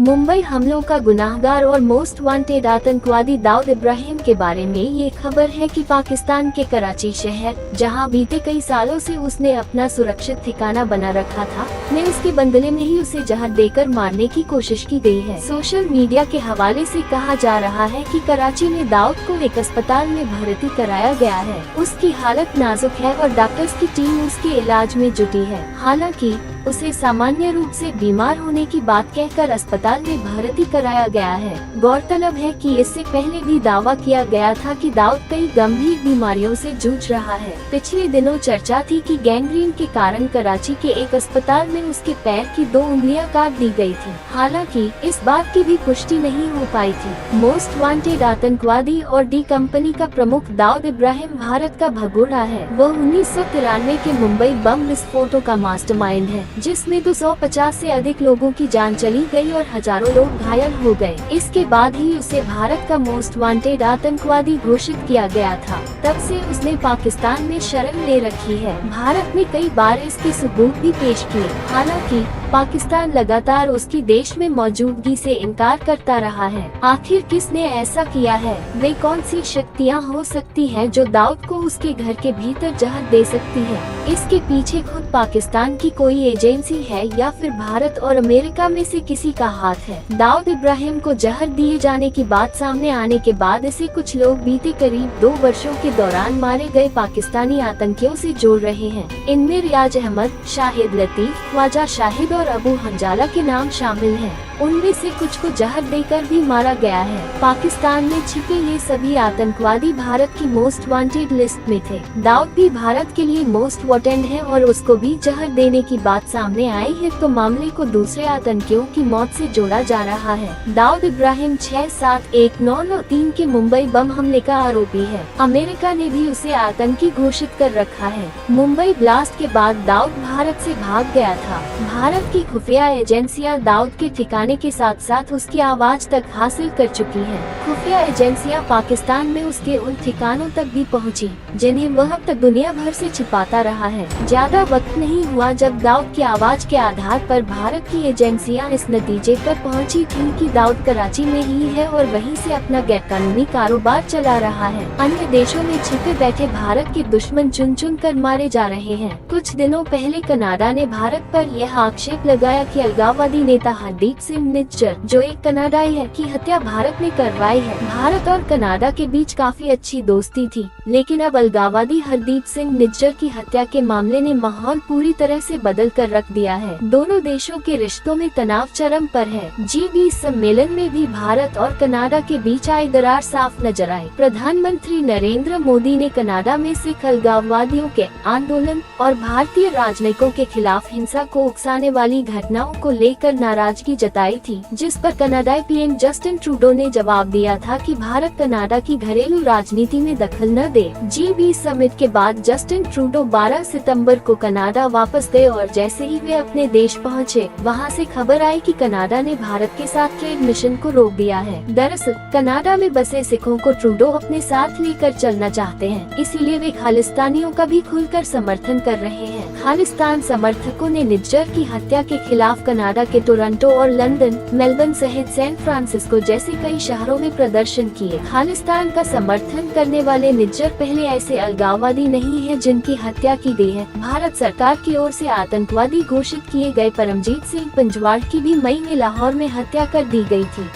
मुंबई हमलों का गुनाहगार और मोस्ट वांटेड आतंकवादी दाऊद इब्राहिम के बारे में ये खबर है कि पाकिस्तान के कराची शहर, जहां बीते कई सालों से उसने अपना सुरक्षित ठिकाना बना रखा था, ने उसके बंगले में ही उसे जहर देकर मारने की कोशिश की गई है। सोशल मीडिया के हवाले से कहा जा रहा है कि कराची में दाऊद को एक अस्पताल में भर्ती कराया गया है। उसकी हालत नाजुक है और डॉक्टर्स की टीम उसके इलाज में जुटी है। हालांकि उसे सामान्य रूप से बीमार होने की बात कहकर अस्पताल में भर्ती कराया गया है। गौरतलब है कि इससे पहले भी दावा किया गया था कि दाऊद कई गंभीर बीमारियों से जूझ रहा है। पिछले दिनों चर्चा थी कि गैंग्रीन के कारण कराची के एक अस्पताल में उसके पैर की 2 उंगलियां काट दी गई थी। हालांकि इस बात की भी पुष्टि नहीं हो पाई थी। मोस्ट वांटेड आतंकवादी और डी कंपनी का प्रमुख दाऊद इब्राहिम भारत का भगोड़ा है। वह 1993 के मुंबई बम विस्फोटों का मास्टरमाइंड है, जिसमें 250 से अधिक लोगों की जान चली गई और हजारों लोग घायल हो गए। इसके बाद ही उसे भारत का मोस्ट वांटेड आतंकवादी घोषित किया गया था। तब से उसने पाकिस्तान में शरण ले रखी है। भारत में कई बार इसके सबूत भी पेश किए। हालांकि पाकिस्तान लगातार उसकी देश में मौजूदगी से इनकार करता रहा है। आखिर किसने ऐसा किया है? वे कौन सी शक्तियां हो सकती हैं जो दाऊद को उसके घर के भीतर जहर दे सकती है? इसके पीछे खुद पाकिस्तान की कोई एजेंसी है या फिर भारत और अमेरिका में से किसी का हाथ है? दाऊद इब्राहिम को जहर दिए जाने की बात सामने आने के बाद इसे कुछ लोग बीते करीब 2 वर्षों के दौरान मारे गए पाकिस्तानी आतंकियों से जोड़ रहे हैं। इनमें रियाज अहमद, शाहिद लतीफ, ख्वाजा शाहिद और अबू हंजाला के नाम शामिल हैं। उनमें से कुछ को जहर देकर भी मारा गया है। पाकिस्तान में छिपे ये सभी आतंकवादी भारत की मोस्ट वांटेड लिस्ट में थे। दाऊद भी भारत के लिए मोस्ट वांटेड है और उसको भी जहर देने की बात सामने आई है, तो मामले को दूसरे आतंकियों की मौत से जोड़ा जा रहा है। दाऊद इब्राहिम 6/7/1993 के मुंबई बम हमले का आरोपी है। अमेरिका ने भी उसे आतंकी घोषित कर रखा है। मुंबई ब्लास्ट के बाद दाऊद भारत से भाग गया था। भारत की खुफिया एजेंसियां दाऊद के ठिकाने के साथ साथ उसकी आवाज तक हासिल कर चुकी हैं। खुफिया एजेंसियां पाकिस्तान में उसके उन ठिकानों तक भी पहुंची, जिन्हें वह अब तक दुनिया भर से छिपाता रहा है। ज्यादा वक्त नहीं हुआ जब दाऊद की आवाज के आधार पर भारत की एजेंसियां इस नतीजे पर पहुंची थीं कि दाऊद कराची में ही है और वहीं से अपना गैरकानूनी कारोबार चला रहा है। अन्य देशों में छिपे बैठे भारत के दुश्मन चुन चुन कर मारे जा रहे हैं। कुछ दिनों पहले कनाडा ने भारत पर यह आक्षेप लगाया कि अलगाववादी नेता हरदीप सिंह निज्जर, जो एक कनाडाई है, की हत्या भारत ने करवाई है। भारत और कनाडा के बीच काफी अच्छी दोस्ती थी, लेकिन अब अलगाववादी हरदीप सिंह निज्जर की हत्या के मामले ने माहौल पूरी तरह से बदल कर रख दिया है। दोनों देशों के रिश्तों में तनाव चरम पर है। G20 सम्मेलन में भी भारत और कनाडा के बीच आई दरार साफ नजर आई। प्रधानमंत्री नरेंद्र मोदी ने कनाडा में सिख अलगाववादियों के आंदोलन और भारतीय राजनयिकों के खिलाफ हिंसा को उकसाने वाली घटनाओं को लेकर नाराजगी जताई थी, जिस पर कनाडाई पीएम जस्टिन ट्रूडो ने जवाब दिया था कि भारत कनाडा की घरेलू राजनीति में दखल न दे। G20 समिट के बाद जस्टिन ट्रूडो 12 सितंबर को कनाडा वापस गए और जैसे ही वे अपने देश पहुंचे, वहां से खबर आई कि कनाडा ने भारत के साथ ट्रेड मिशन को रोक दिया है। दरअसल कनाडा में बसे सिखों को ट्रूडो अपने साथ लेकर चलना चाहते हैं, इसीलिए वे खालिस्तानियों का भी खुलकर समर्थन कर रहे हैं। खालिस्तान समर्थकों ने निज्जर की हत्या के खिलाफ कनाडा के टोरंटो और लंदन, मेलबर्न सहित सैन फ्रांसिस्को जैसे कई शहरों में प्रदर्शन किए। खालिस्तान का समर्थन करने वाले निज्जर पहले ऐसे अलगाववादी नहीं है जिनकी हत्या की गई है। भारत सरकार की ओर से आतंकवादी घोषित किए गए परमजीत सिंह पंजवाड़ की भी मई में लाहौर में हत्या कर दी गई थी।